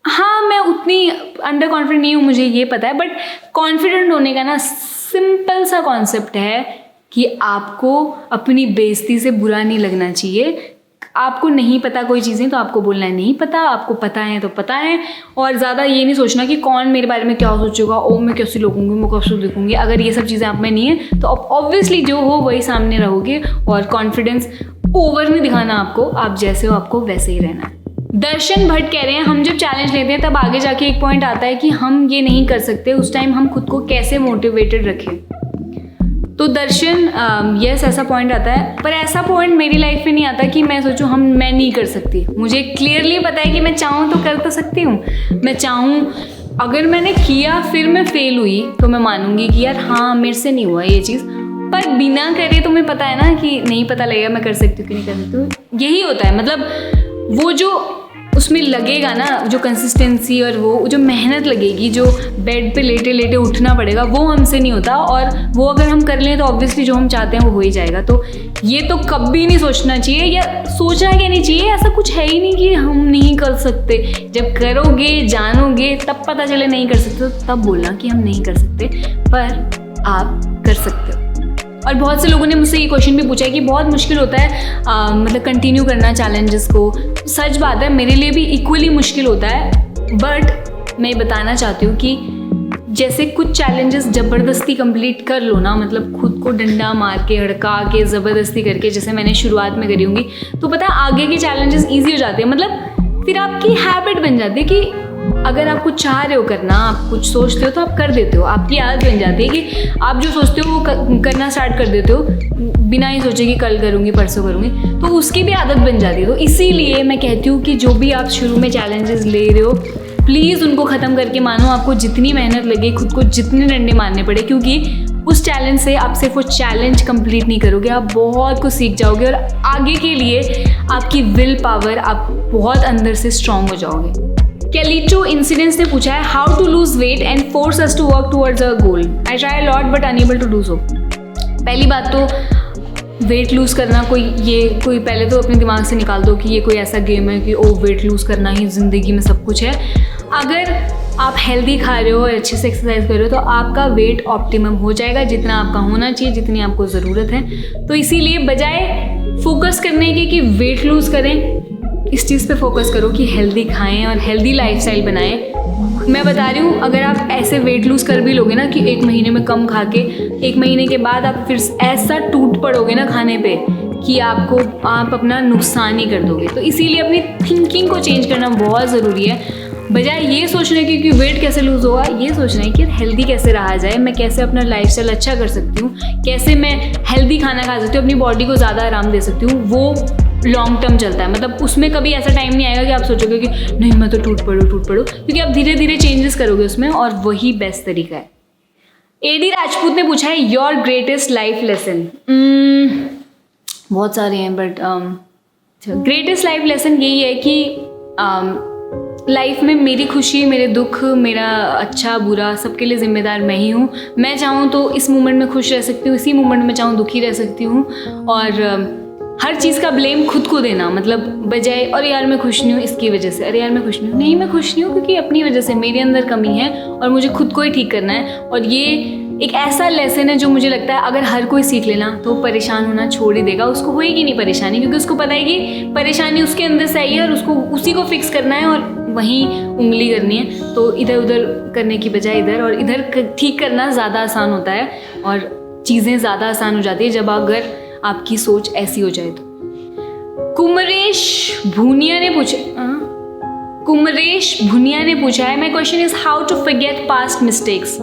हाँ, मैं उतनी अंडर कॉन्फिडेंट नहीं हूँ, मुझे ये पता है। बट कॉन्फिडेंट होने का ना सिंपल सा कॉन्सेप्ट है कि आपको अपनी बेइज्जती से बुरा नहीं लगना चाहिए। आपको नहीं पता कोई चीज़ें तो आपको बोलना है नहीं पता, आपको पता है तो पता है। और ज़्यादा ये नहीं सोचना कि कौन मेरे बारे में क्या सोचेगा, ओ मैं कैसे लगूंगी, मैं कैसे दिखूंगी। अगर ये सब चीज़ें आप में नहीं है तो ऑब्वियसली जो हो वही सामने रहोगे। और कॉन्फिडेंस ओवर नहीं दिखाना आपको, आप जैसे हो आपको वैसे ही रहना है। दर्शन भट्ट कह रहे हैं, हम जब चैलेंज लेते हैं तब आगे जाके एक पॉइंट आता है कि हम ये नहीं कर सकते, उस टाइम हम खुद को कैसे मोटिवेटेड रखें। तो दर्शन यस, ऐसा पॉइंट आता है, पर ऐसा पॉइंट मेरी लाइफ में नहीं आता कि मैं सोचूं मैं नहीं कर सकती। मुझे क्लियरली पता है कि मैं चाहूँ तो कर तो सकती हूँ। मैं चाहूँ, अगर मैंने किया फिर मैं फेल हुई तो मैं मानूंगी कि यार हाँ मेरे से नहीं हुआ ये चीज़। पर बिना करे तुम्हें पता है ना कि नहीं पता लगेगा मैं कर सकती हूँ कि नहीं कर सकती हूँ। यही होता है, मतलब वो जो उसमें लगेगा ना, जो कंसिस्टेंसी और वो जो मेहनत लगेगी, जो बेड पे लेटे लेटे उठना पड़ेगा, वो हमसे नहीं होता। और वो अगर हम कर लें तो ऑब्वियसली जो हम चाहते हैं वो हो ही जाएगा। तो ये तो कभी नहीं सोचना चाहिए, या सोचना क्या नहीं चाहिए, ऐसा कुछ है ही नहीं कि हम नहीं कर सकते। जब करोगे जानोगे तब पता चले नहीं कर सकते, तो तब बोलना कि हम नहीं कर सकते, पर आप कर सकते हो। और बहुत से लोगों ने मुझसे ये क्वेश्चन भी पूछा है कि बहुत मुश्किल होता है मतलब कंटिन्यू करना चैलेंजेस को। सच बात है, मेरे लिए भी इक्वली मुश्किल होता है। बट मैं बताना चाहती हूँ कि जैसे कुछ चैलेंजेस ज़बरदस्ती कंप्लीट कर लो ना, मतलब खुद को डंडा मार के हड़का के ज़बरदस्ती करके, जैसे मैंने शुरुआत में करी होंगी, तो पता है आगे के चैलेंजेस ईजी हो जाते हैं। मतलब फिर आपकी हैबिट बन जाती है कि अगर आप कुछ चाह रहे हो करना, आप कुछ सोचते हो तो आप कर देते हो। आपकी आदत बन जाती है कि आप जो सोचते हो वो करना स्टार्ट कर देते हो, बिना ही सोचे कि कल करूँगी परसों करूँगी, तो उसकी भी आदत बन जाती है। तो इसीलिए मैं कहती हूँ कि जो भी आप शुरू में चैलेंजेस ले रहे हो, प्लीज़ उनको ख़त्म करके मानो। आपको जितनी मेहनत लगे, खुद को जितने डंडे मारने पड़े, क्योंकि उस चैलेंज से आप सिर्फ वो चैलेंज कंप्लीट नहीं करोगे, आप बहुत कुछ सीख जाओगे और आगे के लिए आपकी विल पावर, आप बहुत अंदर से स्ट्रांग हो जाओगे। कैलिटो इंसिडेंट्स ने पूछा है, how to lose weight and force us to work towards a goal? I try lot but unable to do so. पहली बात तो वेट लूज़ करना कोई पहले तो अपने दिमाग से निकाल दो कि ये कोई ऐसा गेम है कि ओ वेट लूज़ करना ही ज़िंदगी में सब कुछ है। अगर आप हेल्दी खा रहे हो और अच्छे से एक्सरसाइज कर रहे हो तो आपका वेट ऑप्टिमम हो जाएगा, जितना आपका होना चाहिए, जितनी आपको ज़रूरत है। तो इसीलिए बजाय फोकस करने के कि वेट लूज़ करें, इस चीज़ पे फोकस करो कि हेल्दी खाएं और हेल्दी लाइफस्टाइल बनाएं। मैं बता रही हूँ, अगर आप ऐसे वेट लूज़ कर भी लोगे ना कि 1 महीने में कम खा के, 1 महीने के बाद आप फिर ऐसा टूट पड़ोगे ना खाने पे कि आप अपना नुकसान ही कर दोगे। तो इसीलिए अपनी थिंकिंग को चेंज करना बहुत ज़रूरी है। बजाय ये सोचने की कि वेट कैसे लूज़ होगा, ये सोचना है कि हेल्दी कैसे रहा जाए, मैं कैसे अपना लाइफस्टाइल अच्छा कर सकती हूँ, कैसे मैं हेल्दी खाना खा सकती हूँ, अपनी बॉडी को ज़्यादा आराम दे सकती हूँ। वो लॉन्ग टर्म चलता है। मतलब उसमें कभी ऐसा टाइम नहीं आएगा कि आप सोचोगे कि नहीं मैं तो टूट पड़ो, क्योंकि आप धीरे धीरे चेंजेस करोगे उसमें, और वही बेस्ट तरीका है। एडी राजपूत ने पूछा है, योर ग्रेटेस्ट लाइफ लेसन? बहुत सारे हैं, बट ग्रेटेस्ट लाइफ लेसन यही है कि लाइफ में मेरी खुशी, मेरे दुख, मेरा अच्छा बुरा सबके लिए जिम्मेदार मैं ही हूँ। मैं चाहूँ तो इस मोमेंट में खुश रह सकती हूँ, इसी मोमेंट में चाहूँ दुखी रह सकती हूँ। और हर चीज़ का ब्लेम खुद को देना, मतलब बजाय अरे यार मैं खुश नहीं हूँ इसकी वजह से, अरे यार मैं खुश नहीं हूँ, नहीं मैं खुश नहीं हूँ क्योंकि अपनी वजह से मेरे अंदर कमी है और मुझे खुद को ही ठीक करना है। और ये एक ऐसा लेसन है जो मुझे लगता है अगर हर कोई सीख लेना तो परेशान होना छोड़ ही देगा, उसको होएगी नहीं परेशानी, क्योंकि उसको पता है कि परेशानी उसके अंदर से आई है और उसको उसी को फिक्स करना है और वहीं उंगली करनी है। तो इधर उधर करने की बजाय इधर और इधर ठीक करना ज़्यादा आसान होता है और चीज़ें ज़्यादा आसान हो जाती है जब अगर आपकी सोच ऐसी हो जाए तो। कुमरेश भूनिया ने पूछा है, my question is how to forget past mistakes.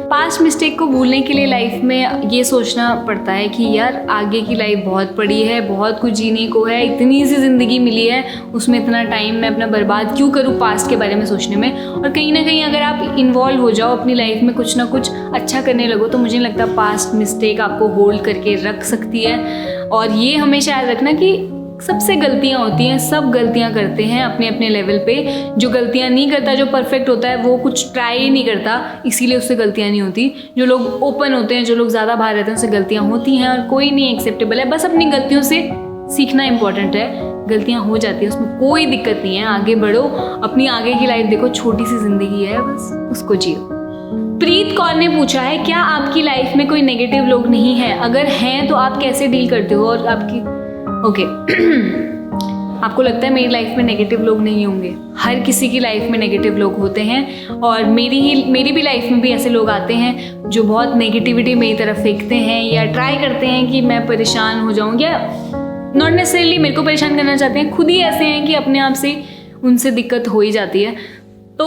Past mistake को भूलने के लिए लाइफ में ये सोचना पड़ता है कि यार आगे की लाइफ बहुत बड़ी है, बहुत कुछ जीने को है, इतनी सी ज़िंदगी मिली है, उसमें इतना टाइम मैं अपना बर्बाद क्यों करूँ पास्ट के बारे में सोचने में। और कहीं ना कहीं अगर आप इन्वॉल्व हो जाओ अपनी लाइफ में, कुछ ना कुछ अच्छा करने लगो, तो मुझे नहीं लगता पास्ट मिस्टेक आपको होल्ड करके रख सकती है। और ये हमेशा याद रखना कि सबसे गलतियाँ होती हैं, सब गलतियाँ करते हैं अपने अपने लेवल पे। जो गलतियाँ नहीं करता, जो परफेक्ट होता है, वो कुछ ट्राई ही नहीं करता, इसीलिए उससे गलतियाँ नहीं होती। जो लोग ओपन होते हैं, जो लोग ज़्यादा बाहर रहते हैं, उससे गलतियाँ होती हैं और कोई नहीं एक्सेप्टेबल है। बस अपनी गलतियों से सीखना इंपॉर्टेंट है। गलतियाँ हो जाती है, उसमें कोई दिक्कत नहीं है, आगे बढ़ो, अपनी आगे की लाइफ देखो, छोटी सी ज़िंदगी है, बस उसको जियो। प्रीत कौर ने पूछा है, क्या आपकी लाइफ में कोई नेगेटिव लोग नहीं है? अगर हैं तो आप कैसे डील करते हो? और आपकी आपको लगता है मेरी लाइफ में नेगेटिव लोग नहीं होंगे? हर किसी की लाइफ में नेगेटिव लोग होते हैं और मेरी भी लाइफ में भी ऐसे लोग आते हैं जो बहुत नेगेटिविटी मेरी तरफ फेंकते हैं या ट्राई करते हैं कि मैं परेशान हो जाऊँ, या नॉट नेसेसरली मेरे को परेशान करना चाहते हैं, खुद ही ऐसे हैं कि अपने आप से उनसे दिक्कत हो ही जाती है। तो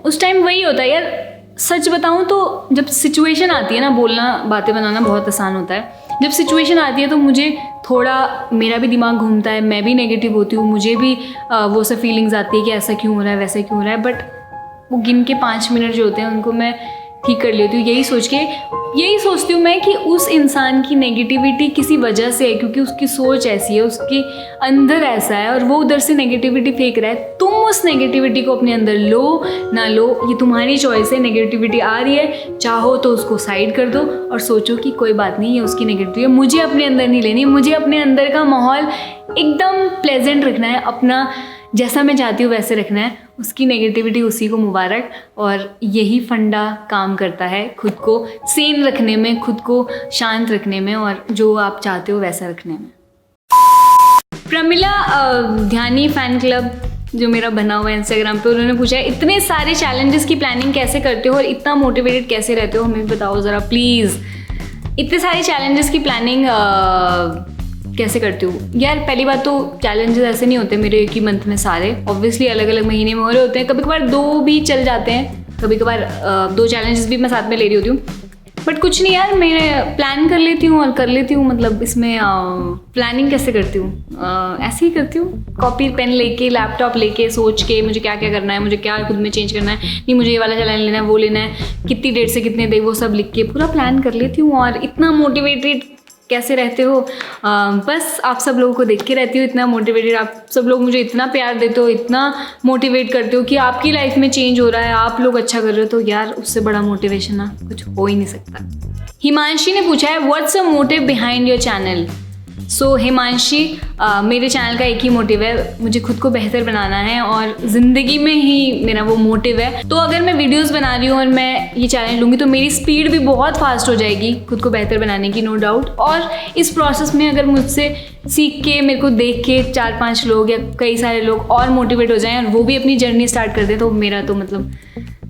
उस टाइम वही होता है यार, सच बताऊँ तो जब सिचुएशन आती है ना, बोलना बातें बनाना बहुत आसान होता है। जब सिचुएशन आती है तो मुझे थोड़ा, मेरा भी दिमाग घूमता है, मैं भी नेगेटिव होती हूँ, मुझे भी वो सब फीलिंग्स आती है कि ऐसा क्यों हो रहा है, वैसा क्यों हो रहा है। बट वो गिन के 5 मिनट जो होते हैं उनको मैं ठीक कर लेती हूँ। यही सोचती हूँ मैं कि उस इंसान की नेगेटिविटी किसी वजह से है, क्योंकि उसकी सोच ऐसी है, उसके अंदर ऐसा है और वो उधर से नेगेटिविटी फेंक रहा है। तुम उस नेगेटिविटी को अपने अंदर लो ना लो, ये तुम्हारी चॉइस है। नेगेटिविटी आ रही है, चाहो तो उसको साइड कर दो और सोचो कि कोई बात नहीं, ये उसकी नेगेटिविटी है, मुझे अपने अंदर नहीं लेनी, मुझे अपने अंदर का माहौल एकदम प्लेजेंट रखना है, अपना जैसा मैं चाहती हूँ वैसे रखना है। उसकी नेगेटिविटी उसी को मुबारक। और यही फंडा काम करता है खुद को सेन रखने में, खुद को शांत रखने में और जो आप चाहते हो वैसा रखने में। प्रमिला ध्यानी फैन क्लब जो मेरा बना हुआ है इंस्टाग्राम पे, उन्होंने पूछा है, इतने सारे चैलेंजेस की प्लानिंग कैसे करते हो और इतना मोटिवेटेड कैसे रहते हो? हमें बताओ ज़रा प्लीज़। इतने सारे चैलेंजेस की प्लानिंग कैसे करती हूँ यार? पहली बात तो चैलेंजेस ऐसे नहीं होते मेरे एक ही मंथ में सारे, ऑब्वियसली अलग अलग महीने में हो रहे होते हैं। कभी कभार 2 भी चल जाते हैं, कभी कभार 2 चैलेंजेस भी मैं साथ में ले रही होती हूँ। बट कुछ नहीं यार, मैं प्लान कर लेती हूँ और कर लेती हूँ। मतलब इसमें प्लानिंग कैसे करती हूँ? ऐसे ही करती हूँ, कॉपी पेन लेके, लैपटॉप लेके, सोच के मुझे क्या क्या करना है, मुझे क्या खुद में चेंज करना है, नहीं मुझे ये वाला चैलेंज लेना है, वो लेना है, कितनी डेट से कितने डेट, वो सब लिख के पूरा प्लान कर लेती हूँ। और इतना मोटिवेटेड कैसे रहते हो? बस आप सब लोगों को देख के रहती हूँ इतना मोटिवेटेड। आप सब लोग मुझे इतना प्यार देते हो, इतना मोटिवेट करते हो कि आपकी लाइफ में चेंज हो रहा है, आप लोग अच्छा कर रहे हो, तो यार उससे बड़ा मोटिवेशन ना कुछ हो ही नहीं सकता। हिमांशी ने पूछा है, what's a motive behind your channel? So Himanshi, मेरे चैनल का एक ही मोटिव है, मुझे खुद को बेहतर बनाना है और ज़िंदगी में ही मेरा वो मोटिव है। तो अगर मैं वीडियोस बना रही हूँ और मैं ये चैलेंज लूँगी तो मेरी स्पीड भी बहुत फास्ट हो जाएगी खुद को बेहतर बनाने की, नो डाउट। और इस प्रोसेस में अगर मुझसे सीख के, मेरे को देख के 4-5 लोग या कई सारे लोग और मोटिवेट हो जाएं और वो भी अपनी जर्नी स्टार्ट कर दें, तो मेरा तो मतलब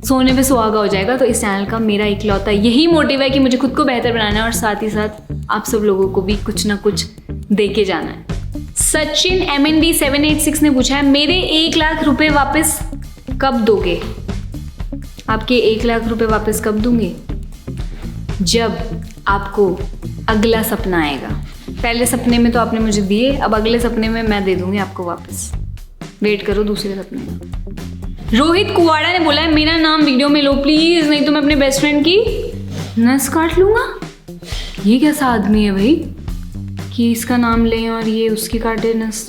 सोने पे सुहागा हो जाएगा। तो इस चैनल का मेरा इकलौता यही मोटिव है कि मुझे खुद को बेहतर बनाना है और साथ ही साथ आप सब लोगों को भी कुछ ना कुछ दे के जाना है। सचिन MND 786 ने पूछा है, मेरे 1 लाख रुपए वापस कब दोगे? आपके 1 लाख रुपए वापस कब दूंगी? जब आपको अगला सपना आएगा। पहले सपने में तो आपने मुझे दिए, अब अगले सपने में मैं दे दूंगी आपको वापस। वेट करो दूसरे सपने में। रोहित कुवाड़ा ने बोला है, मेरा नाम वीडियो में लो प्लीज, नहीं तो मैं अपने बेस्ट फ्रेंड की नस काट लूंगा। ये कैसा आदमी है भाई कि इसका नाम लें और ये उसकी काटे नस?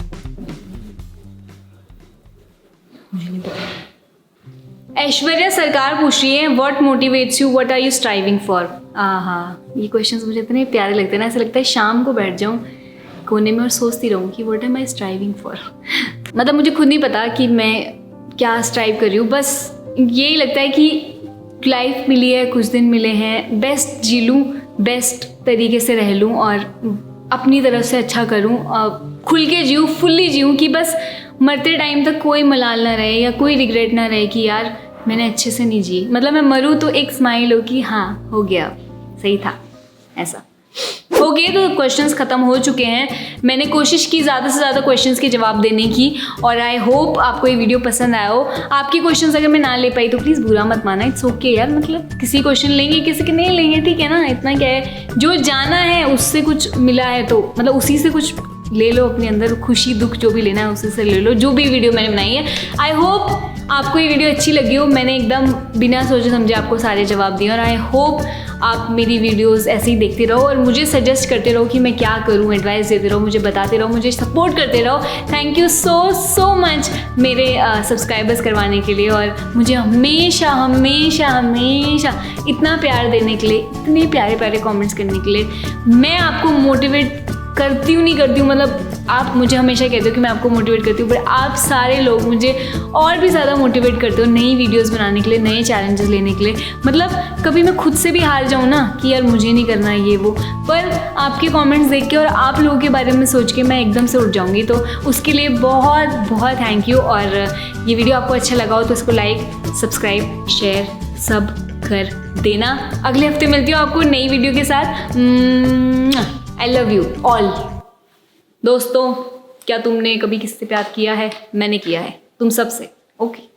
मुझे नहीं पता। ऐश्वर्या सरकार पूछ रही है, what motivates you, what are you striving for? हाँ, ये क्वेश्चंस मुझे इतने प्यारे लगते हैं ना, ऐसा लगता है शाम को बैठ जाऊं कोने में और सोचती रहूँ कि what am I striving for. मतलब मुझे खुद नहीं पता कि मैं क्या स्ट्राइव कर रही हूँ, बस यही लगता है कि लाइफ मिली है, कुछ दिन मिले हैं, बेस्ट जी लूँ, बेस्ट तरीके से रह लूँ और अपनी तरफ से अच्छा करूँ, खुल के जीऊँ, फुल्ली जीऊँ कि बस मरते टाइम तक कोई मलाल ना रहे या कोई रिग्रेट ना रहे कि यार मैंने अच्छे से नहीं जी। मतलब मैं मरूँ तो एक स्माइल हो कि हाँ हो गया, सही था, ऐसा। ओके, तो क्वेश्चंस ख़त्म हो चुके हैं। मैंने कोशिश की ज़्यादा से ज़्यादा क्वेश्चंस के जवाब देने की और आई होप आपको ये वीडियो पसंद आया हो। आपकी क्वेश्चंस अगर मैं ना ले पाई तो प्लीज़ बुरा मत माना, इट्स ओके यार। मतलब किसी क्वेश्चन लेंगे, किसी के नहीं लेंगे, ठीक है ना, इतना क्या है। जो जाना है उससे कुछ मिला है तो मतलब उसी से कुछ ले लो, अपने अंदर खुशी दुख जो भी लेना है उसी से ले लो, जो भी वीडियो मैंने बनाई है। आई होप आपको ये वीडियो अच्छी लगी हो। मैंने एकदम बिना सोचे समझे आपको सारे जवाब दिए और आई होप आप मेरी वीडियोस ऐसे ही देखते रहो और मुझे सजेस्ट करते रहो कि मैं क्या करूं, एडवाइस देते रहो, मुझे बताते रहो, मुझे सपोर्ट करते रहो। थैंक यू सो मच मेरे सब्सक्राइबर्स करवाने के लिए और मुझे हमेशा हमेशा हमेशा इतना प्यार देने के लिए, इतने प्यारे प्यारे कमेंट्स करने के लिए। मैं आपको मोटिवेट करती हूँ नहीं करती हूँ, मतलब आप मुझे हमेशा कहते हो कि मैं आपको मोटिवेट करती हूँ, बट आप सारे लोग मुझे और भी ज़्यादा मोटिवेट करते हो नई वीडियोस बनाने के लिए, नए चैलेंजेस लेने के लिए। मतलब कभी मैं खुद से भी हार जाऊँ ना कि यार मुझे नहीं करना ये वो, पर आपके कमेंट्स देख के और आप लोगों के बारे में सोच के मैं एकदम से उठ जाऊँगी। तो उसके लिए बहुत बहुत थैंक यू। और ये वीडियो आपको अच्छा लगा हो तो इसको लाइक, सब्सक्राइब, शेयर सब कर देना। अगले हफ्ते मिलती हूँ आपको नई वीडियो के साथ। I love you all. दोस्तों, क्या तुमने कभी किससे प्यार किया है? मैंने किया है तुम सबसे। ओके।